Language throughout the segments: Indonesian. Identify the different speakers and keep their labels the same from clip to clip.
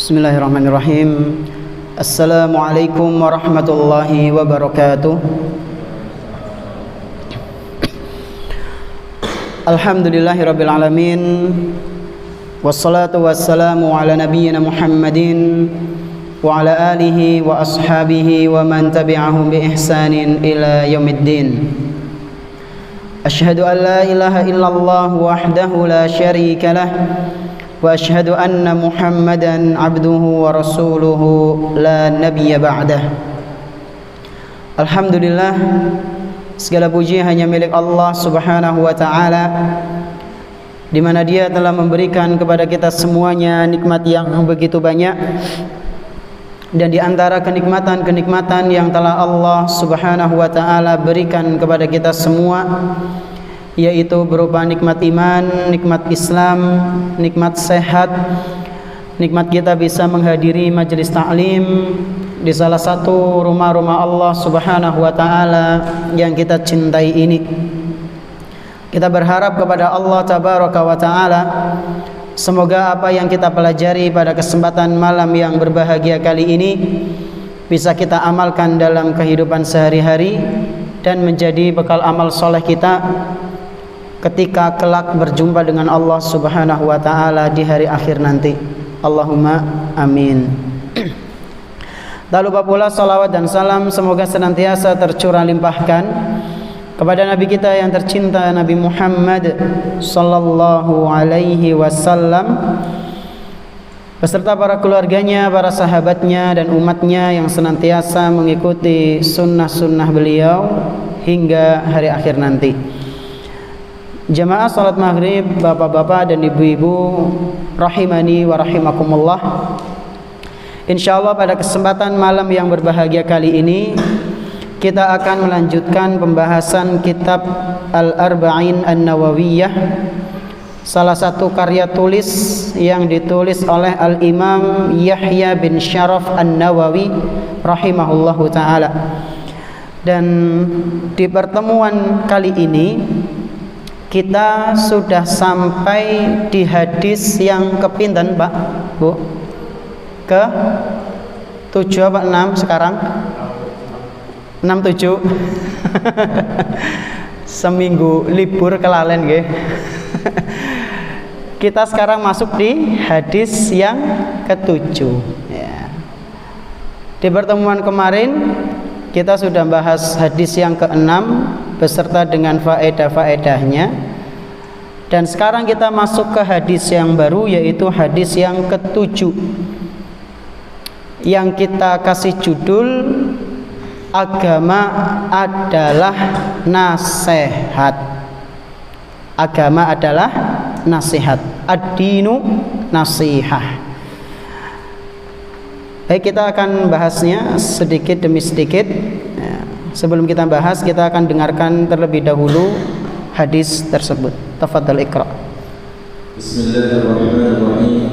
Speaker 1: Bismillahirrahmanirrahim. Assalamualaikum warahmatullahi wabarakatuh. Alhamdulillahirabbil alamin. Wassalatu wassalamu ala nabiyyina Muhammadin wa ala alihi wa ashabihi wa man tabi'ahum bi ihsanin ila yaumiddin. Asyhadu an la ilaha illallah wahdahu la syarika lah wa asyhadu anna Muhammadan abduhu wa rasuluhu la nabiyya ba'dah. Alhamdulillah, segala puji hanya milik Allah Subhanahu wa taala, di mana Dia telah memberikan kepada kita semuanya nikmat yang begitu banyak. Dan di antara kenikmatan-kenikmatan yang telah Allah Subhanahu wa taala berikan kepada kita semua, yaitu berupa nikmat iman, nikmat Islam, nikmat sehat, nikmat kita bisa menghadiri majelis ta'lim di salah satu rumah-rumah Allah Subhanahu wa taala yang kita cintai ini. Kita berharap kepada Allah Tabaraka wa taala, semoga apa yang kita pelajari pada kesempatan malam yang berbahagia kali ini bisa kita amalkan dalam kehidupan sehari-hari dan menjadi bekal amal soleh kita ketika kelak berjumpa dengan Allah Subhanahu wa taala di hari akhir nanti. Allahumma amin. Tak lupa pula salawat dan salam semoga senantiasa tercurah limpahkan kepada Nabi kita yang tercinta, Nabi Muhammad sallallahu alaihi wasallam, beserta para keluarganya, para sahabatnya dan umatnya yang senantiasa mengikuti sunnah-sunnah beliau hingga hari akhir nanti. Jamaah salat maghrib, bapak-bapak dan ibu-ibu rahimani wa rahimakumullah. Insyaallah pada kesempatan malam yang berbahagia kali ini kita akan melanjutkan pembahasan kitab Al-Arba'in An-Nawawiyah, salah satu karya tulis yang ditulis oleh Al-Imam Yahya bin Syaraf An-Nawawi rahimahullahu ta'ala. Dan di pertemuan kali ini kita sudah sampai di hadis yang kepinten Pak, Bu? Ke 7 apa 6 sekarang? 67. Seminggu libur kelalen nggih. Kita sekarang masuk di hadis yang ke-7 ya. Di pertemuan kemarin kita sudah bahas hadis yang ke-6 beserta dengan faedah-faedahnya. Dan sekarang kita masuk ke hadis yang baru, yaitu hadis yang ke-7 yang kita kasih judul Agama adalah nasihat. Agama adalah nasihat. Ad-dinu nasihah. Baik, kita akan bahasnya sedikit demi sedikit. Sebelum kita bahas, kita akan dengarkan terlebih dahulu hadis tersebut. Tafadhal Iqra.
Speaker 2: Bismillahirrahmanirrahim.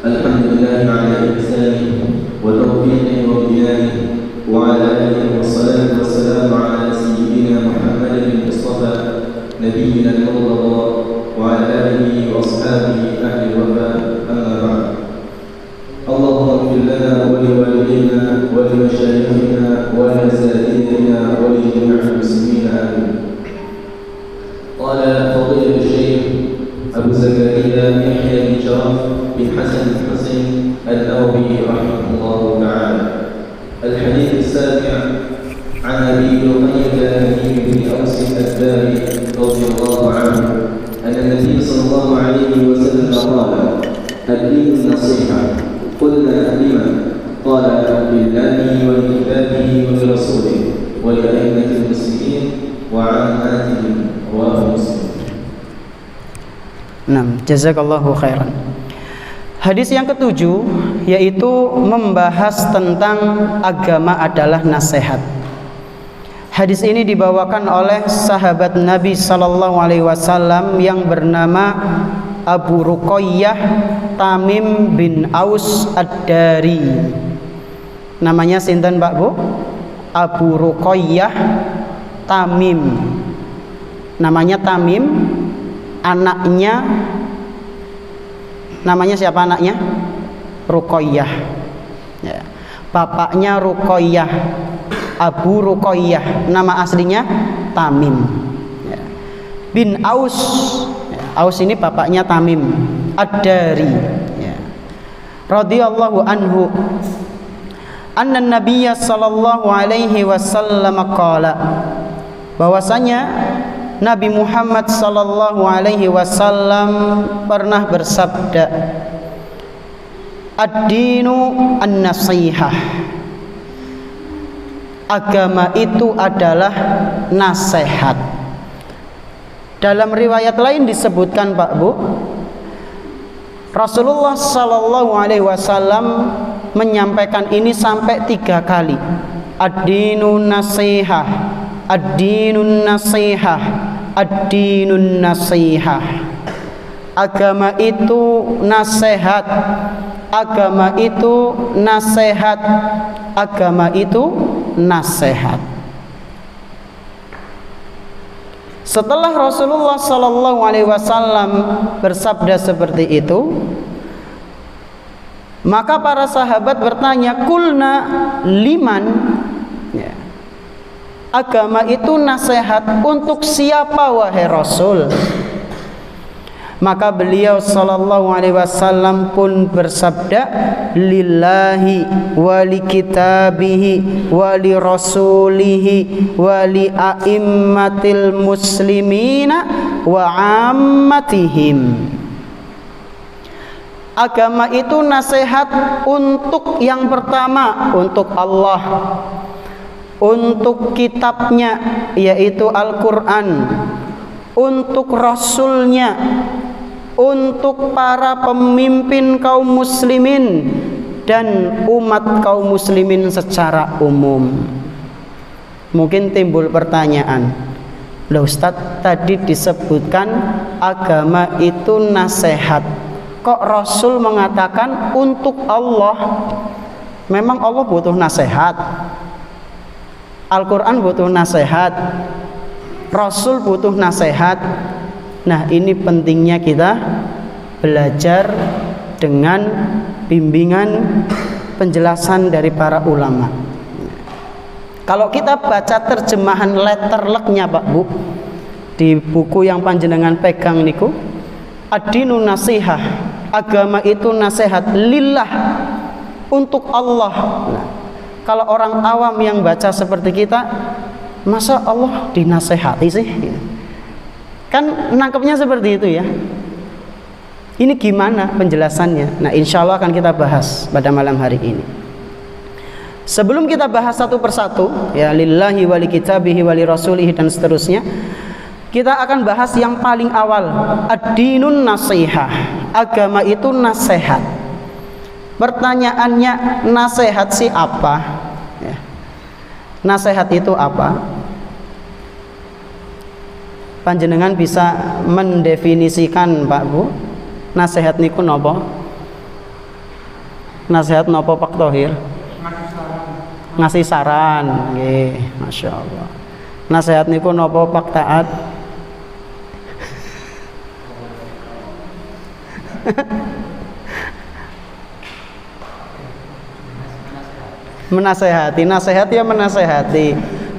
Speaker 2: Alhamdulillahi ala ihsani wa tawfiqi wa biyani wa ala alihi wa salatu wa salamu ala sayyidina Muhammadin Mustafa nabiyyina al-Mustafa wa ala alihi wa ashabihi ahli wafa, amma ba'd. Allahumma ighfir lana wa liwalidayna wa limashayikhina wa liasatidina wa li jami'il muslimin amin. Qala fadilatu Syekh Abu Zakaria Yahya bin Syaraf bin Hasan al-Husain al-Nawawi rahimahullahu ta'ala. الحديث السابع عن أبي رقية أمين بن أوس الداري رضي الله عنه أن النبي صلى الله عليه وسلم قال: الدين النصيحة. قلنا لمن؟ قال: لله ولكتابه ولرسوله ولأئمة المسلمين وعاماتهم. رواه مسلم.
Speaker 1: Jazakallahu khairan. Hadis yang ke-7 yaitu membahas tentang agama adalah nasihat. Hadis ini dibawakan oleh sahabat Nabi sallallahu alaihi wasallam yang bernama Abu Ruqayyah Tamim bin Aus Ad-Dari. Namanya sinten Pak Bu? Abu Ruqayyah Tamim. Namanya Tamim, anaknya namanya siapa anaknya? Ruqayyah. Ya. Bapaknya Ruqayyah, Abu Ruqayyah, nama aslinya Tamim. Ya. Bin Aus. Ya. Aus ini bapaknya Tamim Ad-Dari. Ya. Radhiyallahu anhu. Anna Nabiyya sallallahu alaihi wasallam qala, bahwasanya Nabi Muhammad sallallahu alaihi wasallam pernah bersabda, ad-dinu an-nasihah, agama itu adalah nasihat. Dalam riwayat lain disebutkan, Pak Bu, Rasulullah sallallahu alaihi wasallam menyampaikan ini sampai 3 kali. Ad-dinun nasihah, ad-dinun nasihah, ad-dinun nasihah. Agama itu nasihat, agama itu nasihat, agama itu nasihat. Setelah Rasulullah sallallahu alaihi wasallam bersabda seperti itu, maka para sahabat bertanya, kulna liman, ya. Agama itu nasihat untuk siapa wahai Rasul? Maka beliau sallallahu alaihi wasallam pun bersabda, lillahi wa li kitabihi wa li rasulihi wa li a'immatil muslimina wa ammatihim. Agama itu nasihat untuk yang pertama, untuk Allah, untuk kitabnya yaitu Al-Quran, untuk Rasulnya, untuk para pemimpin kaum muslimin dan umat kaum muslimin secara umum. Mungkin timbul pertanyaan, loh Ustadz, tadi disebutkan agama itu nasihat, kok Rasul mengatakan untuk Allah? Memang Allah butuh nasihat? Al-Quran butuh nasihat? Rasul butuh nasihat? Nah, ini pentingnya kita belajar dengan bimbingan penjelasan dari para ulama. Kalau kita baca terjemahan letterleknya Pak Bu, di buku yang panjenengan pegang niku, ad-dinun nasihah, agama itu nasihat lillah, untuk Allah. Nah, kalau orang awam yang baca seperti kita, masa Allah dinasehati sih? Kan nangkepnya seperti itu ya. Ini gimana penjelasannya? Nah, insya Allah akan kita bahas pada malam hari ini. Sebelum kita bahas satu persatu, ya lillahi wali kitabihi wali rasulihi dan seterusnya, kita akan bahas yang paling awal, ad-dinun nasihah, agama itu nasihat. Pertanyaannya, nasihat sih apa? Ya. Nasihat itu apa? Panjenengan bisa mendefinisikan Pak Bu, nasihat niku nopo? Nasihat nopo Pak Thohir? Ngasih saran, nggih, Masya Allah. Nasihat niku nopo Pak Taat? Menasehati, nasihat ya menasehati.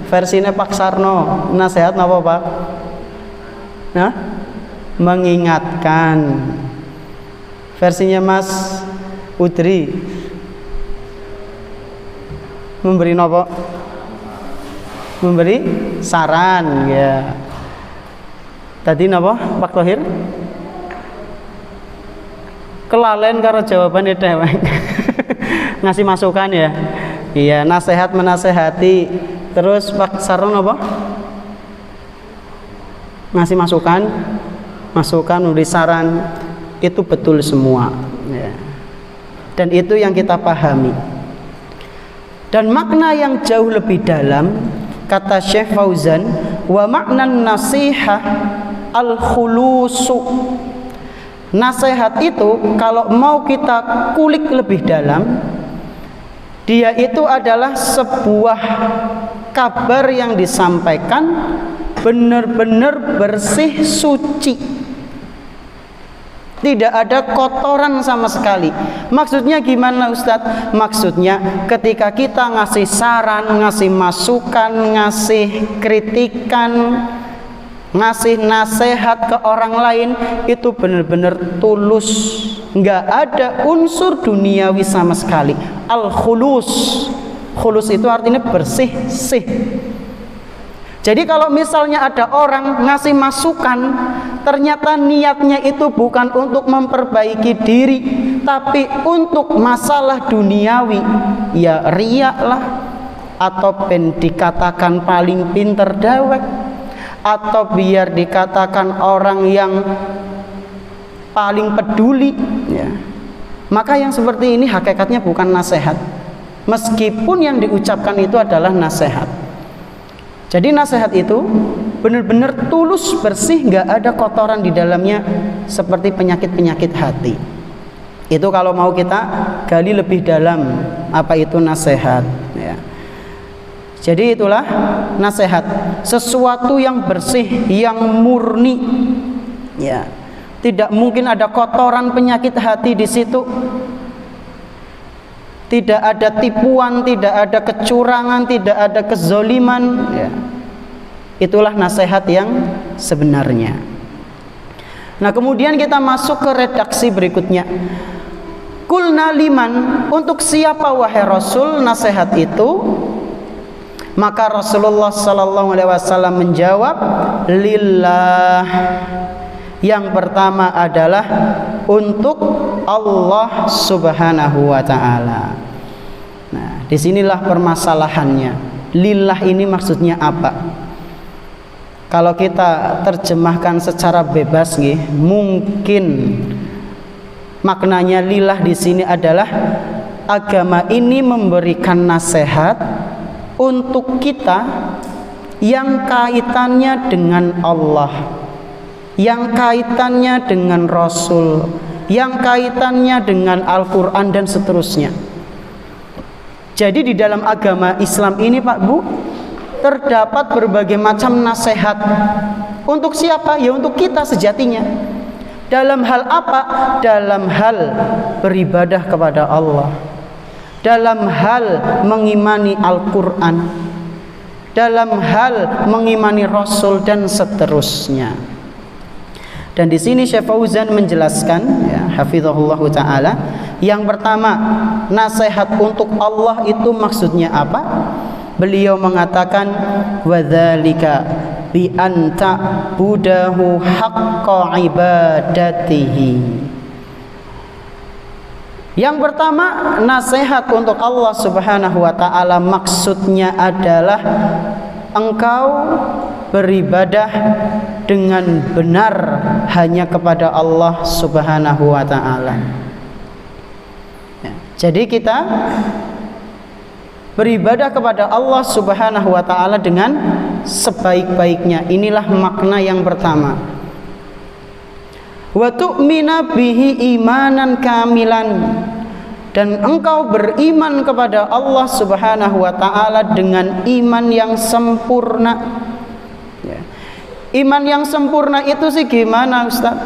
Speaker 1: Versinya Pak Sarno, nasihat nopo Pak? Nah, mengingatkan. Versinya Mas Udri, memberi nopo? Memberi saran ya. Tadi nopo Pak Thohir? Kelalen karo jawabannya dewek. Ngasih masukan ya. Iya, nasihat menasehati. Terus Pak Sarno nopo? Ngasih masukan, memberi saran. Itu betul semua ya. Dan itu yang kita pahami. Dan makna yang jauh lebih dalam, kata Syekh Fauzan, wa maknan nasihah al-khulusu. Nasihat itu kalau mau kita kulik lebih dalam, dia itu adalah sebuah kabar yang disampaikan benar-benar bersih suci. Tidak ada kotoran sama sekali. Maksudnya gimana Ustadz? Maksudnya ketika kita ngasih saran, ngasih masukan, ngasih kritikan, ngasih nasihat ke orang lain, itu benar-benar tulus, nggak ada unsur duniawi sama sekali. Al-khulus. Khulus itu artinya bersih-sih. Jadi kalau misalnya ada orang ngasih masukan, ternyata niatnya itu bukan untuk memperbaiki diri, tapi untuk masalah duniawi, ya riak lah, atau ben dikatakan paling pinter dawek, atau biar dikatakan orang yang paling peduli, ya. Maka yang seperti ini hakikatnya bukan nasihat, meskipun yang diucapkan itu adalah nasihat. Jadi nasihat itu benar-benar tulus, bersih, nggak ada kotoran di dalamnya seperti penyakit-penyakit hati. Itu kalau mau kita gali lebih dalam apa itu nasihat, ya. Jadi itulah nasihat, sesuatu yang bersih, yang murni, ya. Tidak mungkin ada kotoran penyakit hati di situ. Tidak ada tipuan, tidak ada kecurangan, tidak ada kezoliman, ya. Itulah nasihat yang sebenarnya. Nah, kemudian kita masuk ke redaksi berikutnya. Qulna liman, untuk siapa wahai Rasul nasihat itu? Maka Rasulullah sallallahu alaihi wasallam menjawab, lillah. Yang pertama adalah untuk Allah Subhanahu wa taala. Nah, disinilah permasalahannya. Lillah ini maksudnya apa? Kalau kita terjemahkan secara bebas nih, mungkin maknanya lillah di sini adalah agama ini memberikan nasihat untuk kita yang kaitannya dengan Allah, yang kaitannya dengan Rasul, yang kaitannya dengan Al-Quran dan seterusnya. Jadi di dalam agama Islam ini Pak Bu, terdapat berbagai macam nasihat. Untuk siapa? Ya untuk kita sejatinya. Dalam hal apa? Dalam hal beribadah kepada Allah, dalam hal mengimani Al-Quran, dalam hal mengimani Rasul dan seterusnya. Dan di sini Syekh Fauzan menjelaskan, ya, hafizahullah taala, yang pertama, nasihat untuk Allah itu maksudnya apa? Beliau mengatakan, wadzalika bi anta budahu haqqa ibadatihi. Yang pertama, nasihat untuk Allah Subhanahu wa taala maksudnya adalah engkau beribadah dengan benar hanya kepada Allah Subhanahu wa taala. Ya, jadi kita beribadah kepada Allah Subhanahu wa taala dengan sebaik-baiknya. Inilah makna yang pertama. Wa tu'mina bihi imanan kamilan, dan engkau beriman kepada Allah Subhanahu wa taala dengan iman yang sempurna. Ya. Iman yang sempurna itu sih gimana Ustaz?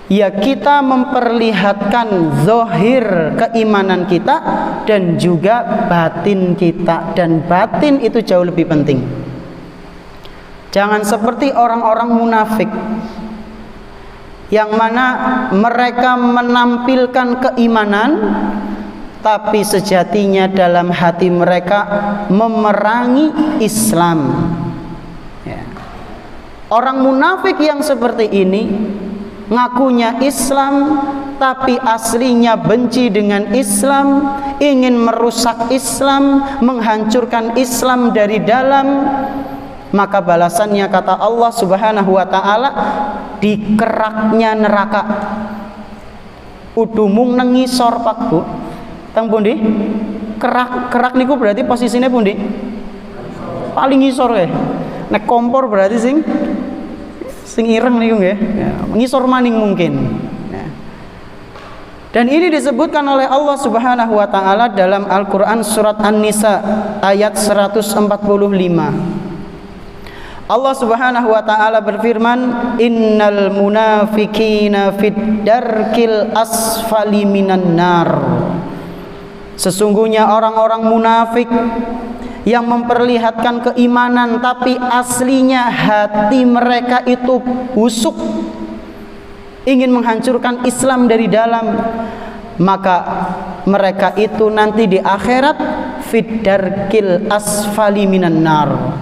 Speaker 1: Ya kita memperlihatkan zahir keimanan kita dan juga batin kita, dan batin itu jauh lebih penting. Jangan seperti orang-orang munafik yang mana mereka menampilkan keimanan tapi sejatinya dalam hati mereka memerangi Islam, ya. Orang munafik yang seperti ini ngakunya Islam tapi aslinya benci dengan Islam, ingin merusak Islam, menghancurkan Islam dari dalam. Maka balasannya kata Allah Subhanahu wa taala, dikeraknya neraka. Udumung nengisor Pak Bu. Teng pundi? Kerak niku berarti posisinya pundi? Paling ngisor ya. Nek kompor berarti sing ireng niku nggih. Ya, ngisor maning mungkin. Ya. Dan ini disebutkan oleh Allah Subhanahu wa taala dalam Al-Qur'an surat An-Nisa ayat 145. Allah Subhanahu wa taala berfirman, innal munafiqina fid darkil asfali minan nar. Sesungguhnya orang-orang munafik yang memperlihatkan keimanan tapi aslinya hati mereka itu busuk, ingin menghancurkan Islam dari dalam, maka mereka itu nanti di akhirat fid darkil asfali minan nar.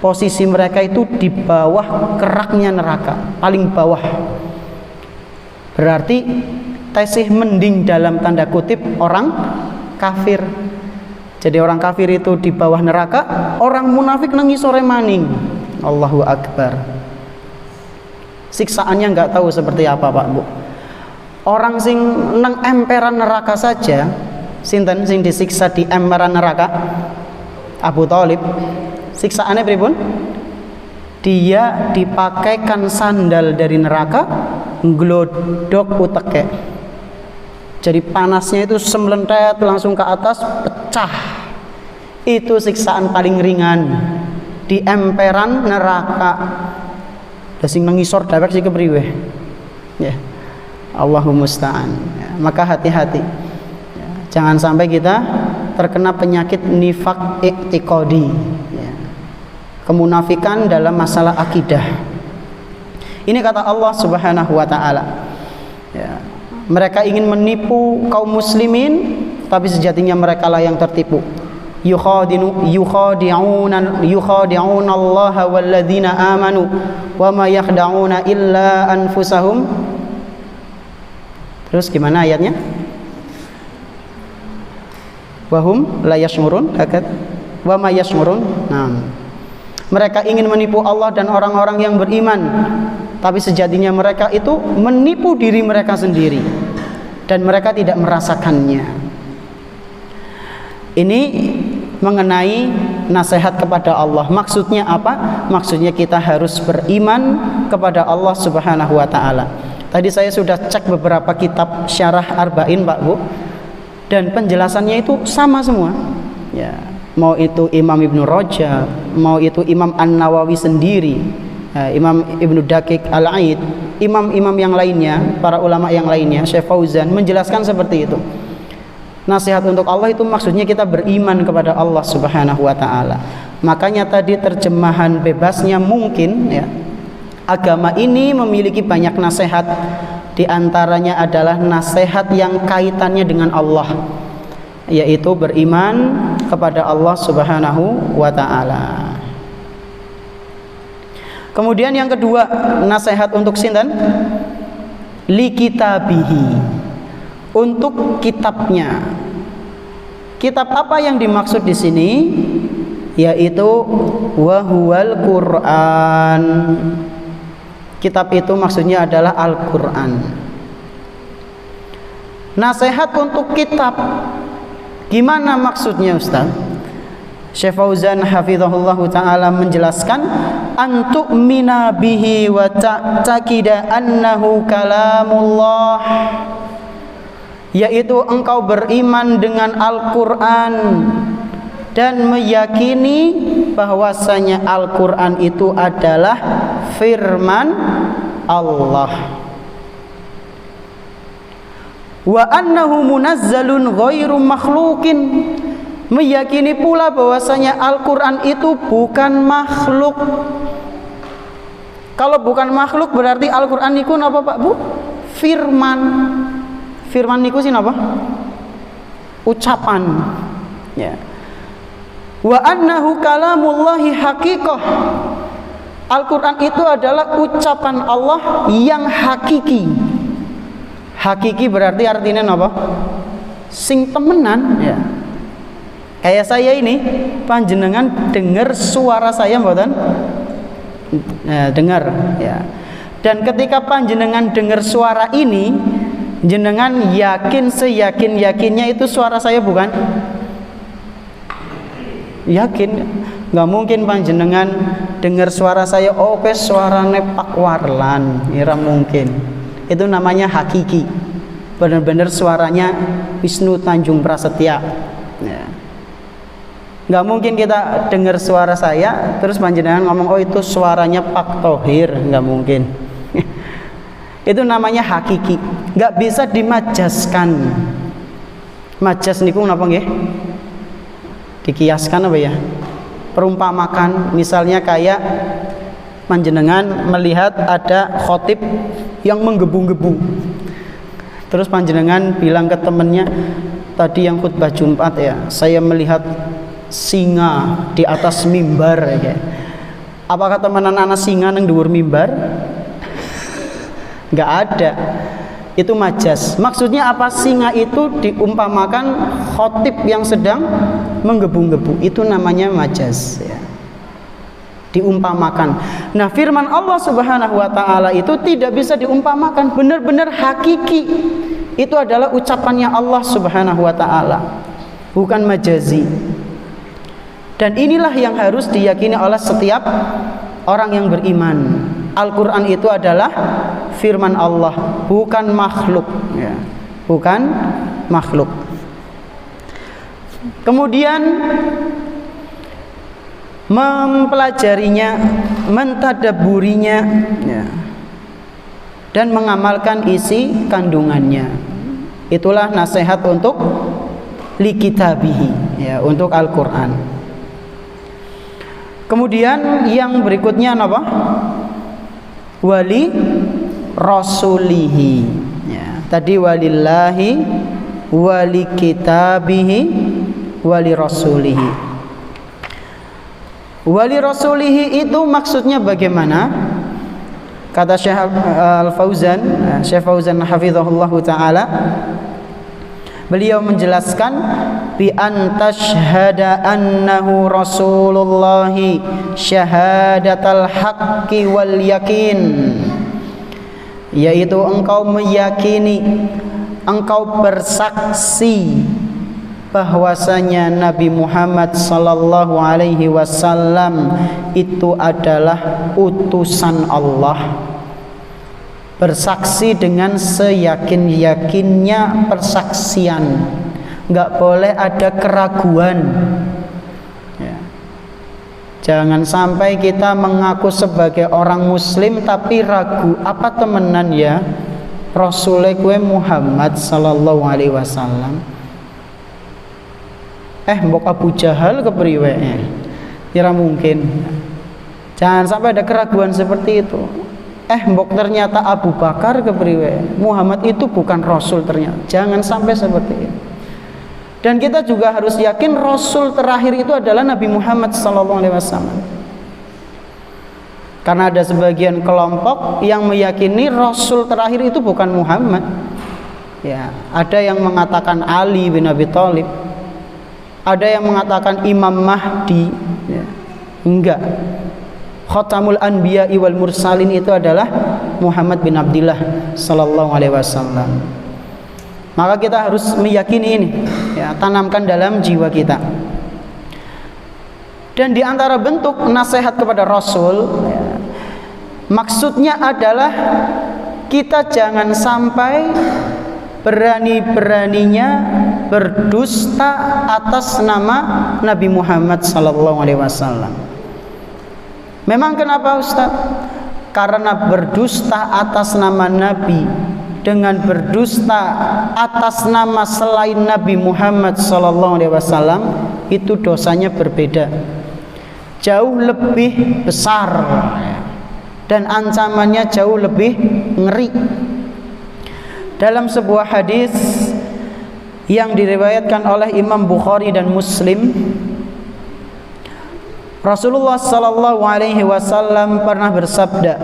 Speaker 1: Posisi mereka itu di bawah keraknya neraka, paling bawah. Berarti tasih mending dalam tanda kutip orang kafir. Jadi orang kafir itu di bawah neraka, orang munafik nang sore maning. Allahu Akbar. Siksaannya nggak tahu seperti apa, Pak Bu. Orang sing nang emperan neraka saja, sinten sing disiksa di emperan neraka? Abu Thalib. Siksaannya pripun? Dia dipakaikan sandal dari neraka, nglodok uteke. Jadi panasnya itu semlentet langsung ke atas, pecah. Itu siksaan paling ringan di emperan neraka. Da sing ngisor dewek sing kepriwe? Ya. Allahumma musta'an. Ya, maka hati-hati. Ya, jangan sampai kita terkena penyakit nifak i'tiqadi. Ya. Kemunafikan dalam masalah akidah. Ini kata Allah Subhanahu wa taala. Ya. Mereka ingin menipu kaum muslimin, tapi sejatinya mereka lah yang tertipu. Yukhadi'una Allah walladzina amanu wa ma yakhda'una illa anfusahum. Terus gimana ayatnya? Wahum la yash'urun, wa ma yash'urun. Nah, mereka ingin menipu Allah dan orang-orang yang beriman, tapi sejatinya mereka itu menipu diri mereka sendiri dan mereka tidak merasakannya. Ini mengenai nasihat kepada Allah. Maksudnya apa? Maksudnya kita harus beriman kepada Allah Subhanahu wa taala. Tadi saya sudah cek beberapa kitab syarah Arba'in, Pak Bu, dan penjelasannya itu sama semua. Ya, mau itu Imam Ibnu Rajab, mau itu Imam An-Nawawi sendiri, Imam Ibnu Daqiq Al-Aid, imam-imam yang lainnya, para ulama yang lainnya, Syekh Fauzan menjelaskan seperti itu. Nasihat untuk Allah itu maksudnya kita beriman kepada Allah Subhanahu wa taala. Makanya tadi terjemahan bebasnya mungkin ya, agama ini memiliki banyak nasihat. Di antaranya adalah nasihat yang kaitannya dengan Allah, yaitu beriman kepada Allah Subhanahu wa taala. Kemudian yang kedua, nasihat untuk sinten? Li kitabihi, untuk kitabnya. Kitab apa yang dimaksud di sini? Yaitu wahuwal Quran. Kitab itu maksudnya adalah Al-Quran. Nasihat untuk kitab, gimana maksudnya Ustaz? Syekh Fauzan hafizahullahu ta'ala menjelaskan, antu'mina bihi wa ta'taqida annahu kalamullah, yaitu engkau beriman dengan Al-Quran dan meyakini bahwasanya Al-Quran itu adalah firman Allah, wa annahu munazzalun ghairu makhluqin, meyakini pula bahwasanya Al-Quran itu bukan makhluk. Kalau bukan makhluk berarti Al-Quran itu apa Pak Bu? Firman. Firman itu sih apa? Ucapan. Ya. Wa annahu kalamullahi haqiqah. Al-Quran itu adalah ucapan Allah yang hakiki. Hakiki berarti artinya apa? Sing temenan. Ya. Kayak saya ini, panjenengan dengar suara saya mboten? Dengar ya. Dan ketika panjenengan dengar suara ini, jenengan yakin seyakin-yakinnya itu suara saya bukan? Yakin. Nggak mungkin panjenengan dengar suara saya, oh pes suarane Pak Warlan, ira mungkin. Itu namanya hakiki. Benar-benar suaranya Wisnu Tanjung Prasetya. Ya. Nggak mungkin kita dengar suara saya terus panjenengan ngomong, oh itu suaranya Pak Thohir, nggak mungkin. Itu namanya hakiki, nggak bisa dimajaskan. Majas niku napa nggih? Dikiaskan apa ya? Perumpamakan, misalnya kayak panjenengan melihat ada khotib yang menggebu-gebu. Terus panjenengan bilang ke temannya, tadi yang khutbah Jumat ya, saya melihat singa di atas mimbar ya. Apakah temenan anak singa nang dhuwur mimbar? Enggak ada. Itu majas. Maksudnya apa? Singa itu diumpamakan khotib yang sedang menggebu-gebu. Itu namanya majas ya. Diumpamakan. Nah, firman Allah Subhanahu wa taala itu tidak bisa diumpamakan, benar-benar hakiki. Itu adalah ucapannya Allah Subhanahu wa taala, bukan majazi. Dan inilah yang harus diyakini oleh setiap orang yang beriman. Al-Quran itu adalah firman Allah, bukan makhluk ya. Bukan makhluk. Kemudian mempelajarinya, mentadabburinya ya, dan mengamalkan isi kandungannya. Itulah nasihat untuk likitabihi ya, untuk Al-Quran. Kemudian yang berikutnya apa? Wali rasulihi ya. Tadi walillahi, wali kitabihi, wali rasulihi. Wali rasulihi itu maksudnya bagaimana? Kata Syekh Al-Fauzan, Syekh Fauzan hafizahullah taala, beliau menjelaskan bi an tashhada annahu rasulullah syahadatal haqqi wal yakin, yaitu engkau meyakini, engkau bersaksi bahwasanya Nabi Muhammad sallallahu alaihi wasallam itu adalah utusan Allah. Bersaksi dengan seyakin-yakinnya persaksian, nggak boleh ada keraguan ya. Jangan sampai kita mengaku sebagai orang muslim tapi ragu, apa temenan ya Rasulullah kue Muhammad sallallahu alaihi wasallam, mbok Abu Jahal kepriwe, kira mungkin. Jangan sampai ada keraguan seperti itu. Mbok ternyata Abu Bakar kepriwe, Muhammad itu bukan Rasul ternyata. Jangan sampai seperti itu. Dan kita juga harus yakin Rasul terakhir itu adalah Nabi Muhammad SAW. Karena ada sebagian kelompok yang meyakini Rasul terakhir itu bukan Muhammad ya. Ada yang mengatakan Ali bin Abi Thalib, ada yang mengatakan Imam Mahdi ya. Enggak, Khatamul Anbiya wal Mursalin itu adalah Muhammad bin Abdillah sallallahu alaihi wasallam. Maka kita harus meyakini ini ya, tanamkan dalam jiwa kita. Dan di antara bentuk nasihat kepada Rasul ya, maksudnya adalah kita jangan sampai berani-beraninya berdusta atas nama Nabi Muhammad sallallahu alaihi wasallam. Memang kenapa Ustaz? Karena berdusta atas nama Nabi dengan berdusta atas nama selain Nabi Muhammad SAW itu dosanya berbeda, jauh lebih besar dan ancamannya jauh lebih ngeri. Dalam sebuah hadis yang diriwayatkan oleh Imam Bukhari dan Muslim, Rasulullah sallallahu alaihi wasallam pernah bersabda,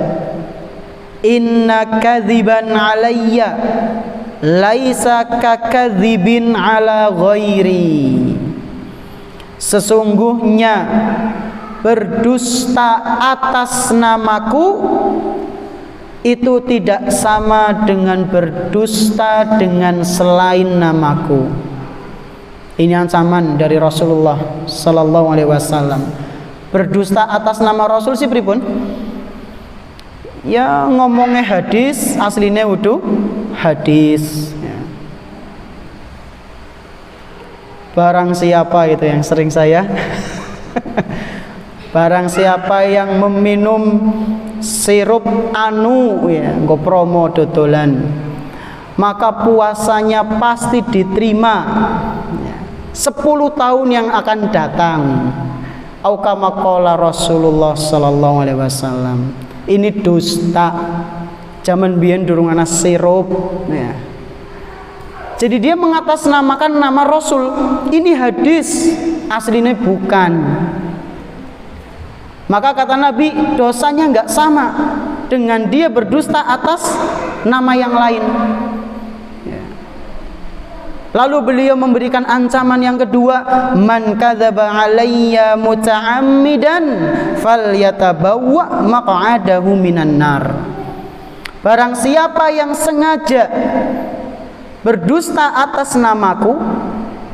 Speaker 1: "Inna kadziban alayya laisa kakadzibin ala ghairi." Sesungguhnya berdusta atas namaku itu tidak sama dengan berdusta dengan selain namaku. Ini ancaman dari Rasulullah sallallahu alaihi wasallam. Berdusta atas nama Rasul sih pripun? Ya ngomongnya hadis, aslinya wudu hadis ya. Barang siapa itu yang sering saya barang siapa yang meminum sirup anu ya, nggo promo dodolan, maka puasanya pasti diterima 10 tahun yang akan datang. Au kama qala Rasulullah sallallahu alaihi wasallam. Ini dusta. Zaman biyen durung ana sirup ya. Jadi dia mengatasnamakan nama Rasul. Ini hadis, aslinya bukan. Maka kata Nabi, dosanya enggak sama dengan dia berdusta atas nama yang lain. Lalu beliau memberikan ancaman yang kedua, man kadzaba alayya muta'ammidan falyatabawwa maq'adahu minan nar. Barang siapa yang sengaja berdusta atas namaku,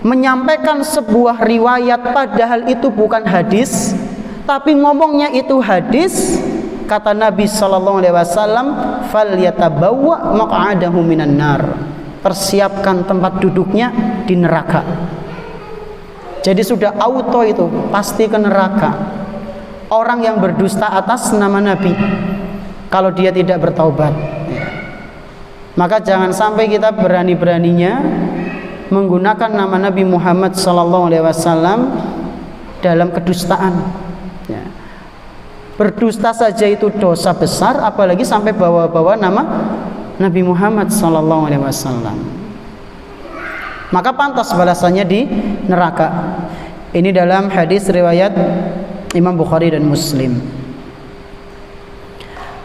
Speaker 1: menyampaikan sebuah riwayat padahal itu bukan hadis, tapi ngomongnya itu hadis, kata Nabi sallallahu alaihi wasallam, falyatabawwa maq'adahu minan nar. Persiapkan tempat duduknya di neraka. Jadi sudah auto itu, pasti ke neraka. Orang yang berdusta atas nama Nabi, kalau dia tidak bertaubat. Maka jangan sampai kita berani-beraninya menggunakan nama Nabi Muhammad SAW dalam kedustaan. Ya. Berdusta saja itu dosa besar, apalagi sampai bawa-bawa nama Nabi Muhammad SAW. Maka pantas balasannya di neraka. Ini dalam hadis riwayat Imam Bukhari dan Muslim.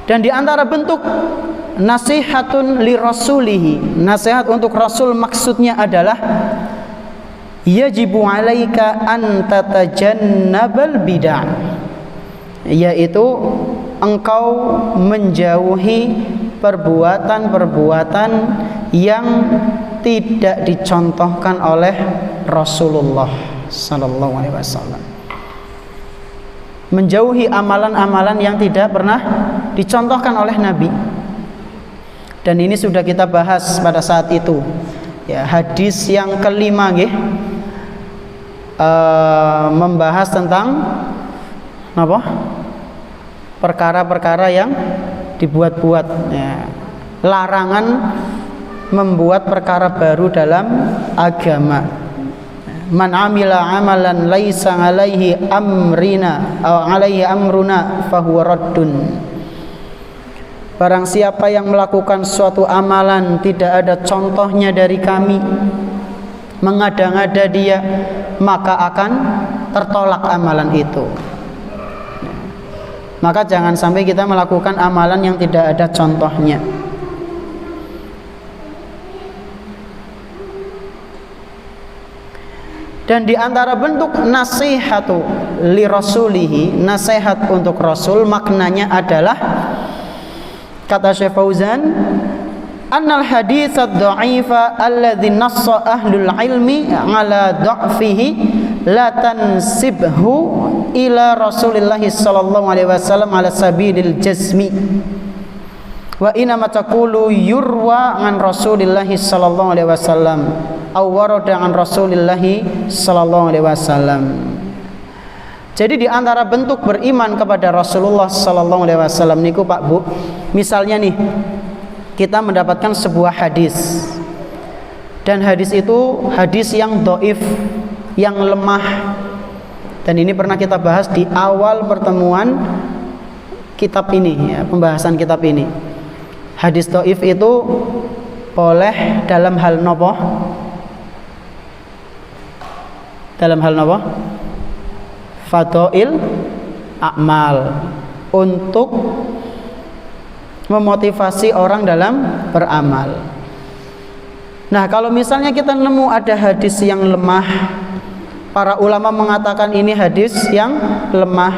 Speaker 1: Dan di antara bentuk nasihatun li rasulihi, nasihat untuk Rasul maksudnya adalah yajibu alaika an tatajannabal bid'ah, yaitu engkau menjauhi perbuatan-perbuatan yang tidak dicontohkan oleh Rasulullah sallallahu alaihi wasallam. Menjauhi amalan-amalan yang tidak pernah dicontohkan oleh Nabi. Dan ini sudah kita bahas pada saat itu. Ya, hadis yang kelima nggih, membahas tentang apa? Perkara-perkara yang dibuat-buat, ya. Larangan membuat perkara baru dalam agama. Man amila amalan laisa alaihi amrina aw alaihi amruna fahuwa raddun. Barang siapa yang melakukan suatu amalan tidak ada contohnya dari kami, mengada-ngada dia, maka akan tertolak amalan itu. Maka jangan sampai kita melakukan amalan yang tidak ada contohnya. Dan di antara bentuk nasihatu li rasulihi, nasihat untuk Rasul, maknanya adalah, kata Syekh Fauzan, annal hadits ad-dha'ifa alladhi nassa ahlul ilmi ala dha'fihi la tansibhu ila Rasulillah sallallahu alaihi wasallam ala sabilil jazmi wa inama taqulu yurwa an Rasulillah sallallahu alaihi wasallam aw warada an Rasulillah sallallahu alaihi wasallam. Jadi di antara bentuk beriman kepada Rasulullah sallallahu alaihi wasallam niku Pak Bu, misalnya nih kita mendapatkan sebuah hadis, dan hadis itu hadis yang dhaif, yang lemah. Dan ini pernah kita bahas di awal pertemuan kitab ini, ya, pembahasan kitab ini. Hadis dhaif itu boleh dalam hal nopo? Dalam hal nopo? Fadail a'mal, untuk memotivasi orang dalam beramal. Nah, kalau misalnya kita nemu ada hadis yang lemah, para ulama mengatakan ini hadis yang lemah,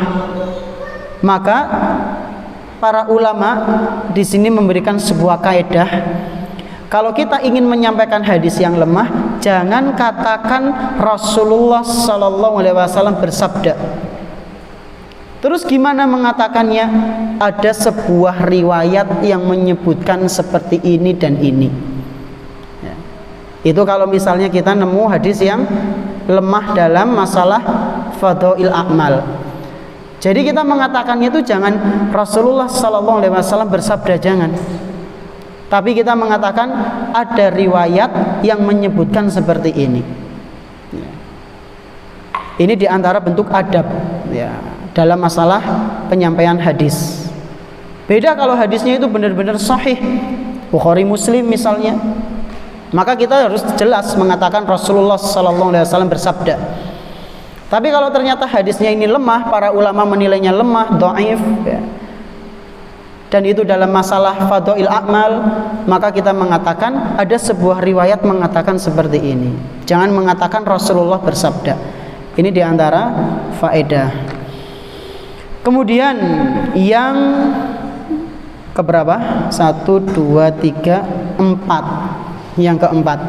Speaker 1: maka para ulama di sini memberikan sebuah kaidah. Kalau kita ingin menyampaikan hadis yang lemah, jangan katakan Rasulullah sallallahu alaihi wasallam bersabda. Terus gimana mengatakannya? Ada sebuah riwayat yang menyebutkan seperti ini dan ini. Ya. Itu kalau misalnya kita nemu hadis yang lemah dalam masalah fadhail a'mal. Jadi kita mengatakannya itu jangan Rasulullah sallallahu alaihi wasallam bersabda, jangan. Tapi kita mengatakan ada riwayat yang menyebutkan seperti ini. Ini diantara bentuk adab ya, dalam masalah penyampaian hadis. Beda kalau hadisnya itu benar-benar sahih, Bukhari Muslim misalnya, maka kita harus jelas mengatakan Rasulullah sallallahu alaihi wasallam bersabda. Tapi kalau ternyata hadisnya ini lemah, para ulama menilainya lemah, dhaif ya, dan itu dalam masalah fadhail a'mal, maka kita mengatakan ada sebuah riwayat mengatakan seperti ini. Jangan mengatakan Rasulullah bersabda. Ini diantara faedah. Kemudian yang keberapa? 1, 2, 3, 4. Yang keempat.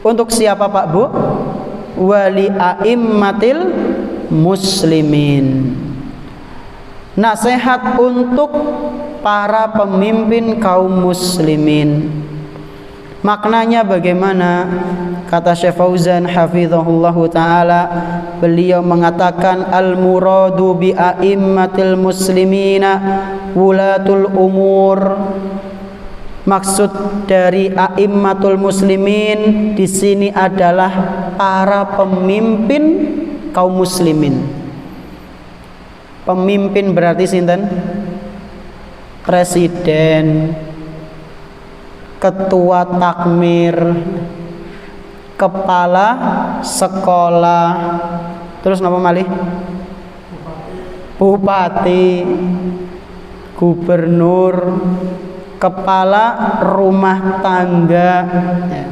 Speaker 1: Untuk siapa Pak Bu? Wali a'immatil muslimin. Nasihat untuk para pemimpin kaum muslimin. Maknanya bagaimana? Kata Syekh Fauzan hafizahullahu taala, beliau mengatakan al-muradu bi a'immatil muslimina wulatul umur. Maksud dari a'immatul muslimin di sini adalah para pemimpin kaum muslimin. Pemimpin berarti sinten? Presiden, ketua takmir, kepala sekolah, terus napa malih? Bupati, gubernur, kepala rumah tangga ya.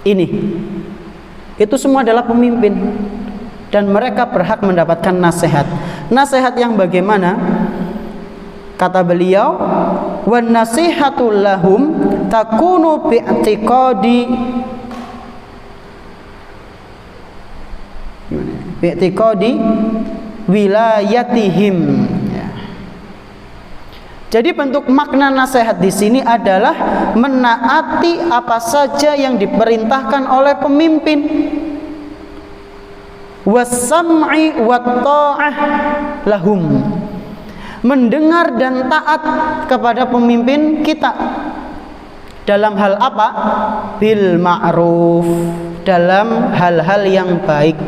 Speaker 1: Ini itu semua adalah pemimpin dan mereka berhak mendapatkan nasihat. Nasihat yang bagaimana? Kata beliau, wan nasihatul lahum takunu bi'tiqadi wilayatihim ya. Jadi bentuk makna nasihat di sini adalah menaati apa saja yang diperintahkan oleh pemimpin, was-sam'i wat-tha'ah lahum, mendengar dan taat kepada pemimpin kita dalam hal apa? Bil ma'ruf, dalam hal-hal yang baik,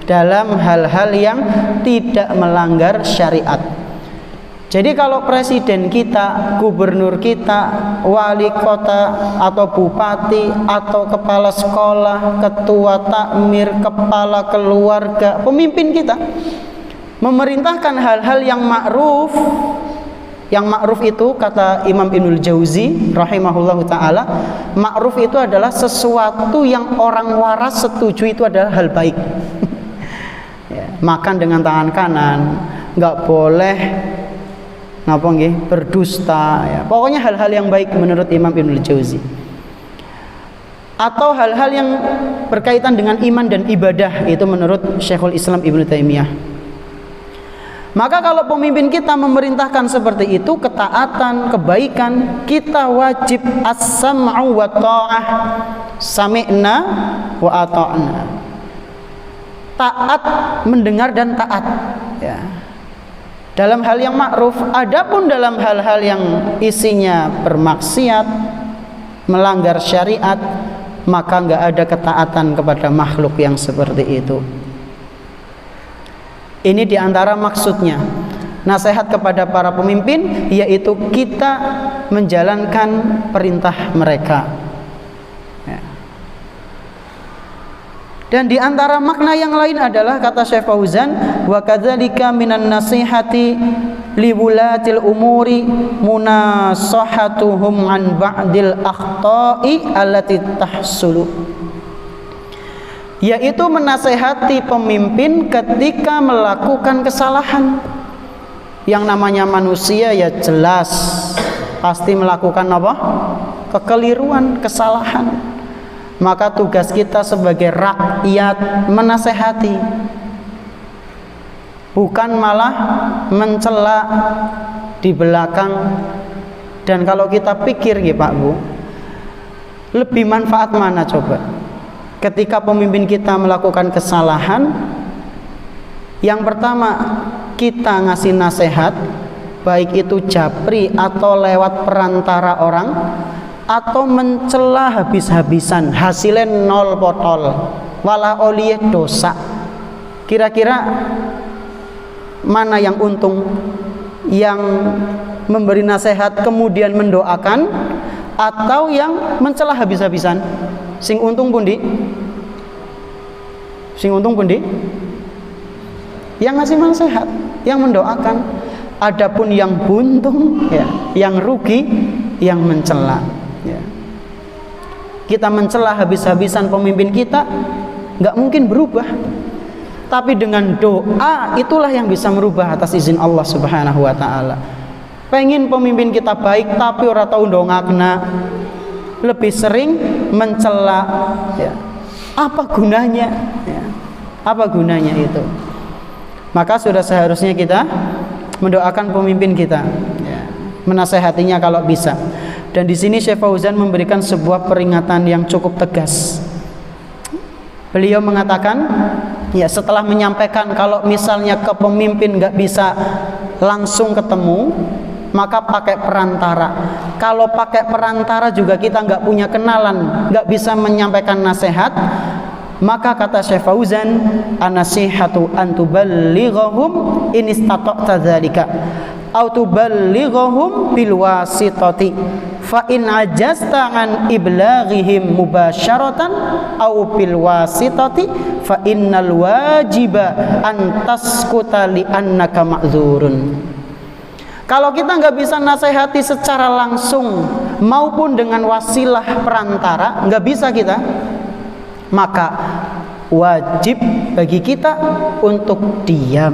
Speaker 1: dalam hal-hal yang tidak melanggar syariat. Jadi kalau presiden kita, gubernur kita, wali kota atau bupati atau kepala sekolah, ketua takmir, kepala keluarga, pemimpin kita memerintahkan hal-hal yang ma'ruf. Yang ma'ruf itu kata Imam Ibnul Jauzi rahimahullahu ta'ala, ma'ruf itu adalah sesuatu yang orang waras setuju itu adalah hal baik. Ya, makan dengan tangan kanan, nggak boleh ngapa nggih berdusta ya. Pokoknya hal-hal yang baik menurut Imam Ibnul Jauzi. Atau hal-hal yang berkaitan dengan iman dan ibadah itu menurut Syekhul Islam Ibnu Taimiyah. Maka kalau pemimpin kita memerintahkan seperti itu, ketaatan, kebaikan, kita wajib as-sam'u wa ta'ah, sami'na wa ata'na, taat, mendengar dan taat ya, dalam hal yang ma'ruf. Adapun dalam hal-hal yang isinya bermaksiat, melanggar syariat, maka enggak ada ketaatan kepada makhluk yang seperti itu. Ini diantara maksudnya nasihat kepada para pemimpin, yaitu kita menjalankan perintah mereka ya. Dan diantara makna yang lain adalah kata Syekh Fauzan, wa kadzalika minan nasihati liwulatil umuri munasahatuhum an ba'dil akhta'i allati tahsulu, yaitu menasehati pemimpin ketika melakukan kesalahan. Yang namanya manusia ya jelas pasti melakukan apa? Kekeliruan, kesalahan. Maka tugas kita sebagai rakyat menasehati, bukan malah mencela di belakang. Dan kalau kita pikir ya Pak Bu, Lebih manfaat mana coba? Ketika pemimpin kita melakukan kesalahan, yang pertama kita ngasih nasihat, baik itu japri atau lewat perantara orang, atau mencela habis-habisan, hasilnya nol potol, wala oliyah dosa. Kira-kira mana yang untung? Yang memberi nasihat kemudian mendoakan, atau yang mencela habis-habisan? Sing untung pundi? Sing untung pundi? Yang ngasih nasihat, yang mendoakan. Adapun yang buntung, ya, yang rugi, yang mencela. Ya. Kita mencela habis-habisan pemimpin kita, nggak mungkin berubah. Tapi dengan doa itulah yang bisa merubah atas izin Allah Subhanahu wa taala. Pengen pemimpin kita baik tapi ora tau ndongakna, lebih sering mencela, ya. Apa gunanya? Ya. Apa gunanya itu? Maka sudah seharusnya kita mendoakan pemimpin kita, ya, menasehatinya kalau bisa. Dan di sini Syekh Fauzan memberikan sebuah peringatan yang cukup tegas. Beliau mengatakan, ya, setelah menyampaikan kalau misalnya ke pemimpin nggak bisa langsung ketemu, maka pakai perantara. Kalau pakai perantara juga kita nggak punya kenalan, nggak bisa menyampaikan nasihat, maka kata Syekh Fauzan, an-nasihatu an tuballighahum in istata'ta dzalika au tuballighahum bil wasitati fa in ajazta an iblaghihim mubasyaratan au bil wasitati fa innal wajiba an taskuta li annaka ma'dzurun. Kalau kita nggak bisa nasihati secara langsung maupun dengan wasilah perantara, nggak bisa kita, maka wajib bagi kita untuk diam.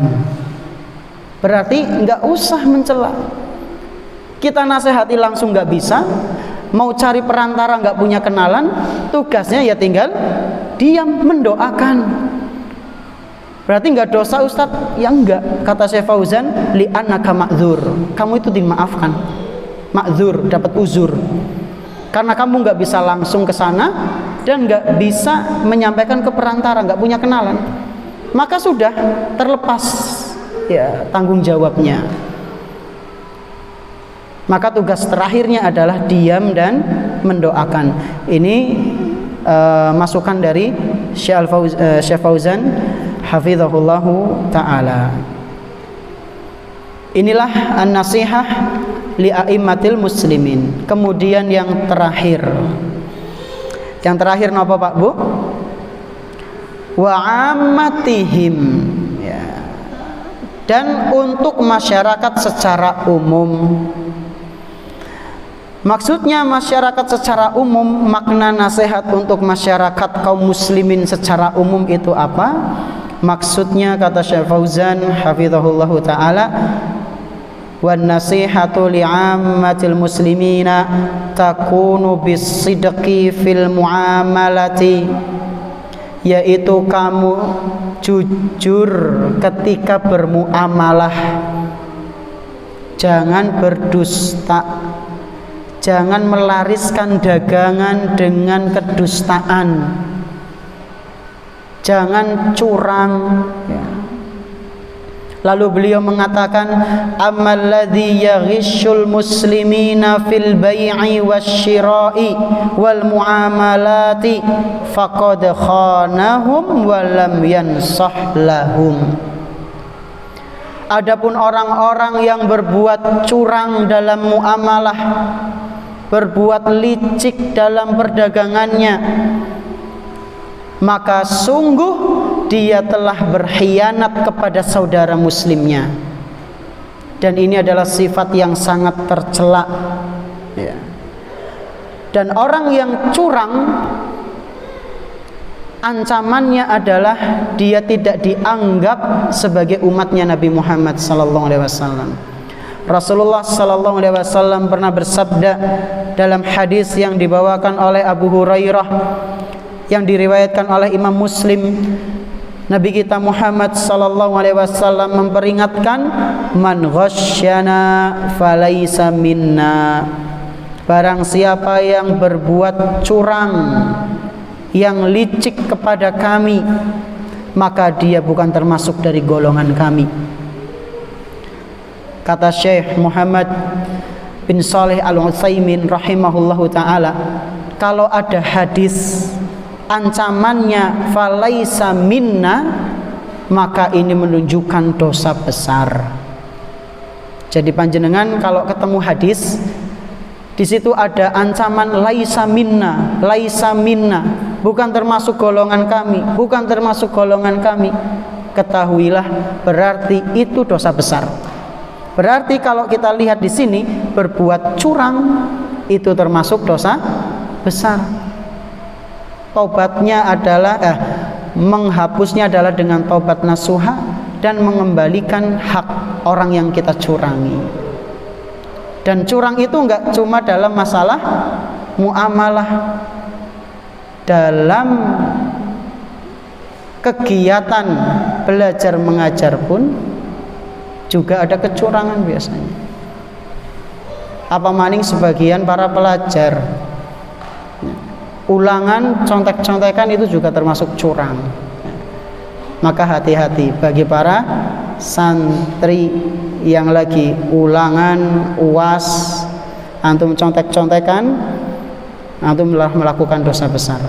Speaker 1: Berarti nggak usah mencela. Kita nasihati langsung nggak bisa, mau cari perantara nggak punya kenalan, tugasnya ya tinggal diam, mendoakan. Berarti nggak dosa Ustadz? Ya enggak. Kata Syekh Fauzan, li annaka ma'dzur. Kamu itu dimaafkan. Ma'dzur, dapat uzur. Karena kamu nggak bisa langsung ke sana dan nggak bisa menyampaikan ke perantara, nggak punya kenalan, maka sudah terlepas, ya, tanggung jawabnya. Maka tugas terakhirnya adalah diam dan mendoakan. Ini masukan dari Syekh Fauzan hafizahullahu ta'ala. Inilah an-nasihah li a'immatil muslimin. Kemudian yang terakhir. Yang terakhir napa Pak Bu? Wa ammatihim, ya. Dan untuk masyarakat secara umum. Maksudnya masyarakat secara umum, makna nasihat untuk masyarakat kaum muslimin secara umum itu apa? Maksudnya kata Syekh Fauzan hafizahullahu ta'ala, wan nasihatu li'ammatil muslimina takunu bisidqi fil muamalati, yaitu kamu jujur ketika bermuamalah, jangan berdusta, jangan melariskan dagangan dengan kedustaan, jangan curang, ya. Lalu beliau mengatakan, ammal ladzi yaghishul muslimina fil bai'i wasyira'i wal muamalati faqad khanahum wa lam yansah lahum. Adapun orang-orang yang berbuat curang dalam muamalah, berbuat licik dalam perdagangannya, maka sungguh dia telah berkhianat kepada saudara muslimnya. Dan ini adalah sifat yang sangat tercela, ya. Dan orang yang curang, ancamannya adalah dia tidak dianggap sebagai umatnya Nabi Muhammad SAW. Rasulullah SAW pernah bersabda dalam hadis yang dibawakan oleh Abu Hurairah, yang diriwayatkan oleh Imam Muslim, Nabi kita Muhammad SAW memperingatkan, man ghasyana falaysa minna. barang siapa yang berbuat curang, yang licik kepada kami, maka dia bukan termasuk dari golongan kami. Kata Syekh Muhammad bin Shalih Al-Utsaimin rahimahullahu ta'ala, kalau ada hadis ancamannya falaisa minna, maka ini menunjukkan dosa besar. Jadi panjenengan kalau ketemu hadis di situ ada ancaman laisa minna, bukan termasuk golongan kami, bukan termasuk golongan kami, ketahuilah berarti itu dosa besar. Berarti kalau kita lihat di sini, berbuat curang itu termasuk dosa besar. Taubatnya adalah menghapusnya adalah dengan taubat nasuha dan mengembalikan hak orang yang kita curangi. Dan curang itu enggak cuma dalam masalah muamalah, dalam kegiatan belajar mengajar pun juga ada kecurangan biasanya. Apa maning sebagian para pelajar ulangan contek-contekan itu juga termasuk curang. Maka hati-hati bagi para santri yang lagi ulangan UAS, antum contek-contekan, antum telah melakukan dosa besar.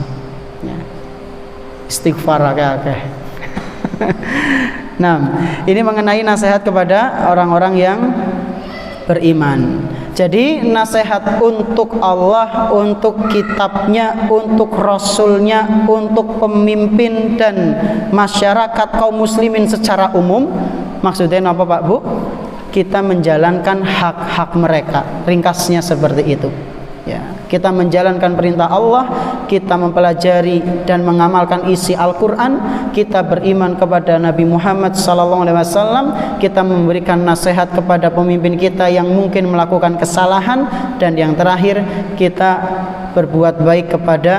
Speaker 1: Istighfar akeh-akeh. Nah, ini mengenai nasihat kepada orang-orang yang beriman. Jadi nasihat untuk Allah, untuk kitabnya, untuk rasulnya, untuk pemimpin dan masyarakat kaum muslimin secara umum. Maksudnya apa Pak Bu? Kita menjalankan hak-hak mereka. Ringkasnya seperti itu. Ya, kita menjalankan perintah Allah, kita mempelajari dan mengamalkan isi Al-Quran, kita beriman kepada Nabi Muhammad SAW, kita memberikan nasihat kepada pemimpin kita yang mungkin melakukan kesalahan, dan yang terakhir kita berbuat baik kepada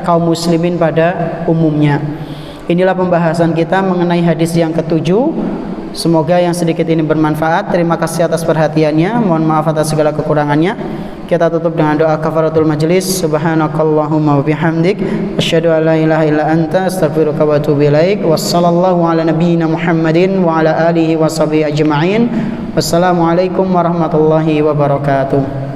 Speaker 1: kaum muslimin pada umumnya. Inilah pembahasan kita mengenai hadis yang ketujuh. Semoga yang sedikit ini bermanfaat. Terima kasih atas perhatiannya. Mohon maaf atas segala kekurangannya. Kita tutup dengan doa kafaratul majlis. Subhanakallahumma wa bihamdik, asyhadu an la ilaha illa anta, astaghfiruka wa atubu ilaik. Wassallallahu ala nabiyyina Muhammadin wa ala alihi wa sahbihi ajma'in. Wassalamualaikum warahmatullahi wabarakatuh.